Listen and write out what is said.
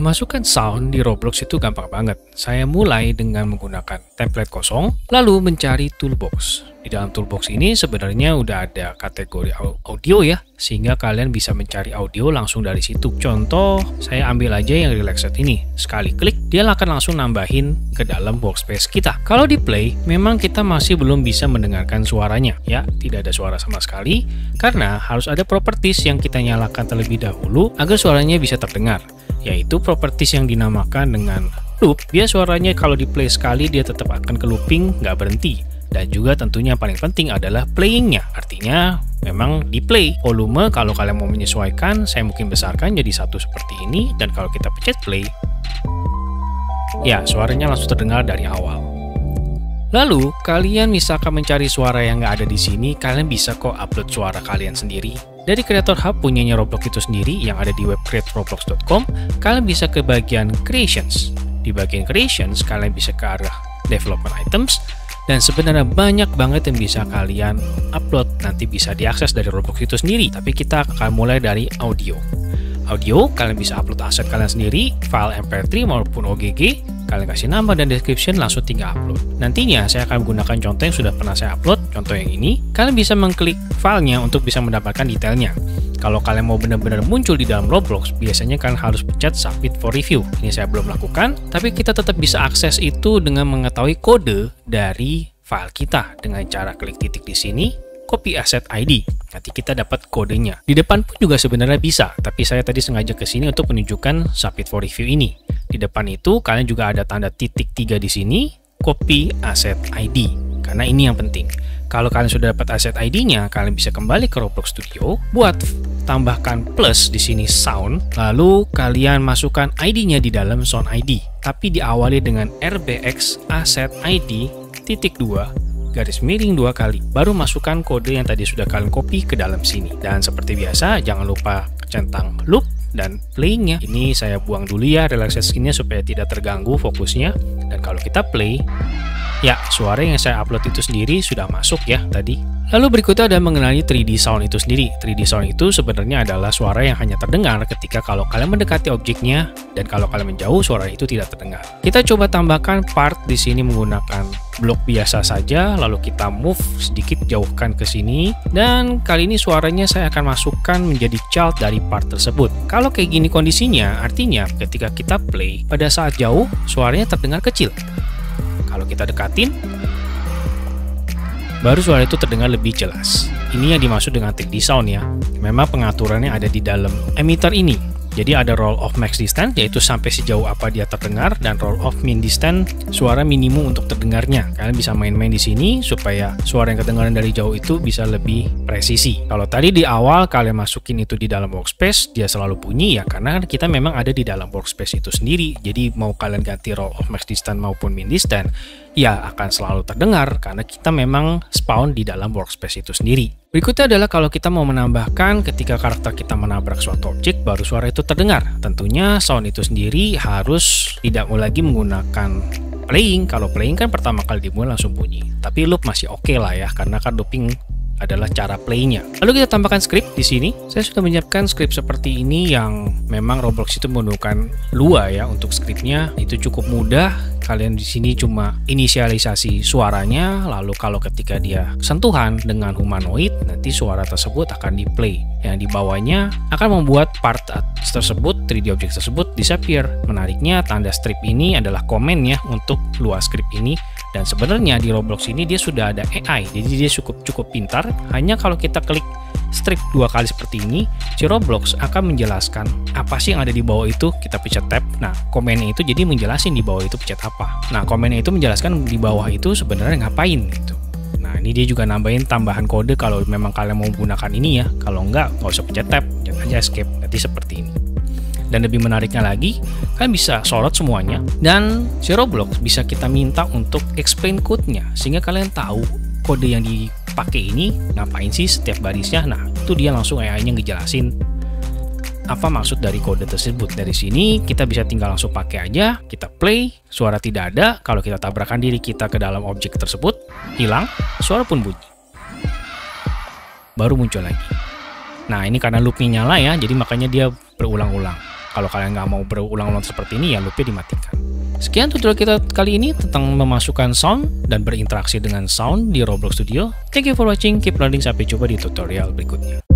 Memasukkan sound di Roblox itu gampang banget. Saya mulai dengan menggunakan template kosong, lalu mencari toolbox. Di dalam toolbox ini sebenarnya udah ada kategori audio ya, sehingga kalian bisa mencari audio langsung dari situ. Contoh, saya ambil aja yang relaxed ini. Sekali klik, dia akan langsung nambahin ke dalam workspace kita. Kalau di play, memang kita masih belum bisa mendengarkan suaranya. Ya, tidak ada suara sama sekali, karena harus ada properties yang kita nyalakan terlebih dahulu agar suaranya bisa terdengar. Yaitu properties yang dinamakan dengan loop. Biar suaranya kalau di play sekali dia tetap akan ke looping, nggak berhenti. Dan juga tentunya yang paling penting adalah playingnya. Artinya memang di play. Volume kalau kalian mau menyesuaikan, saya mungkin besarkan jadi 1 seperti ini. Dan kalau kita pencet play, ya suaranya langsung terdengar dari awal. Lalu kalian misalkan mencari suara yang nggak ada di sini, kalian bisa kok upload suara kalian sendiri. Dari Creator Hub punyanya Roblox itu sendiri yang ada di web createroblox.com, kalian bisa ke bagian Creations. Di bagian Creations, kalian bisa ke arah Development Items, dan sebenarnya banyak banget yang bisa kalian upload. Nanti bisa diakses dari Roblox itu sendiri, tapi kita akan mulai dari audio. Audio, kalian bisa upload aset kalian sendiri, file MP3 maupun OGG, kalian kasih nama dan description, langsung tinggal upload. Nantinya saya akan menggunakan contoh yang sudah pernah saya upload, contoh yang ini. Kalian bisa mengklik filenya untuk bisa mendapatkan detailnya. Kalau kalian mau benar-benar muncul di dalam Roblox, biasanya kalian harus pencet submit for review. Ini saya belum lakukan, tapi kita tetap bisa akses itu dengan mengetahui kode dari file kita dengan cara klik titik di sini, copy asset ID. Nanti kita dapat kodenya. Di depan pun juga sebenarnya bisa, tapi saya tadi sengaja ke sini untuk menunjukkan submit for review ini. Di depan itu kalian juga ada tanda titik 3 di sini, copy asset ID. Karena ini yang penting. Kalau kalian sudah dapat asset ID-nya, kalian bisa kembali ke Roblox Studio, buat tambahkan plus di sini sound, lalu kalian masukkan ID-nya di dalam sound ID. Tapi diawali dengan RBX asset ID titik 2 garis miring 2 kali, baru masukkan kode yang tadi sudah kalian copy ke dalam sini. Dan seperti biasa, jangan lupa centang loop dan playingnya. Ini saya buang dulu ya relaxation-nya supaya tidak terganggu fokusnya. Dan kalau kita play, ya suara yang saya upload itu sendiri sudah masuk ya tadi. Lalu berikutnya ada mengenali 3D sound itu sendiri. 3D sound itu sebenarnya adalah suara yang hanya terdengar ketika kalau kalian mendekati objeknya, dan kalau kalian menjauh suara itu tidak terdengar. Kita coba tambahkan part di sini menggunakan blok biasa saja, lalu kita move sedikit jauhkan ke sini, dan kali ini suaranya saya akan masukkan menjadi child dari part tersebut. Kalau kayak gini kondisinya, artinya ketika kita play, pada saat jauh suaranya terdengar kecil. Kalau kita dekatin, baru suara itu terdengar lebih jelas. Ini yang dimaksud dengan 3D sound ya. Memang pengaturannya ada di dalam emitter ini. Jadi ada roll off max distance, yaitu sampai sejauh apa dia terdengar, dan roll off min distance, suara minimum untuk terdengarnya. Kalian bisa main-main di sini supaya suara yang kedengaran dari jauh itu bisa lebih presisi. Kalau tadi di awal kalian masukin itu di dalam workspace, dia selalu bunyi ya karena kita memang ada di dalam workspace itu sendiri. Jadi mau kalian ganti roll off max distance maupun min distance, ya akan selalu terdengar karena kita memang spawn di dalam workspace itu sendiri. Berikutnya adalah kalau kita mau menambahkan ketika karakter kita menabrak suatu objek, baru suara itu terdengar. Tentunya sound itu sendiri harus tidak lagi menggunakan playing. Kalau playing kan pertama kali dimulai langsung bunyi. Tapi loop masih oke lah ya, karena kan looping adalah cara playnya. Lalu kita tambahkan script di sini. Saya sudah menyiapkan script seperti ini yang memang Roblox itu menggunakan Lua ya untuk scriptnya. Itu cukup mudah. Kalian di sini cuma inisialisasi suaranya, lalu kalau ketika dia sentuhan dengan humanoid, nanti suara tersebut akan di play. Yang di bawahnya akan membuat part tersebut, 3D object tersebut disappear. Menariknya, tanda strip ini adalah komen ya untuk Lua script ini. Dan sebenarnya di Roblox ini dia sudah ada AI, jadi dia cukup pintar. Hanya kalau kita klik strip 2 kali seperti ini, si Roblox akan menjelaskan apa sih yang ada di bawah itu. Kita pencet tab. Nah, komennya itu jadi menjelasin di bawah itu pencet apa. Nah, komennya itu menjelaskan di bawah itu sebenarnya ngapain gitu. Nah, ini dia juga nambahin tambahan kode kalau memang kalian mau menggunakan ini ya. Kalau enggak, nggak usah pencet tab, pencet aja escape. Nanti seperti ini. Dan lebih menariknya lagi, kalian bisa sorot semuanya, dan si Roblox bisa kita minta untuk explain code-nya sehingga kalian tahu kode yang dipakai ini ngapain sih setiap barisnya. Nah, itu dia langsung AI-nya ngejelasin apa maksud dari kode tersebut. Dari sini kita bisa tinggal langsung pakai aja, kita play, suara tidak ada. Kalau kita tabrakan diri kita ke dalam objek tersebut, hilang, suara pun bunyi. Baru muncul lagi. Nah, ini karena loopnya nyala ya, jadi makanya dia berulang-ulang. Kalau kalian nggak mau berulang-ulang seperti ini, ya loopnya dimatikan. Sekian tutorial kita kali ini tentang memasukkan sound dan berinteraksi dengan sound di Roblox Studio. Thank you for watching, keep learning, sampai jumpa di tutorial berikutnya.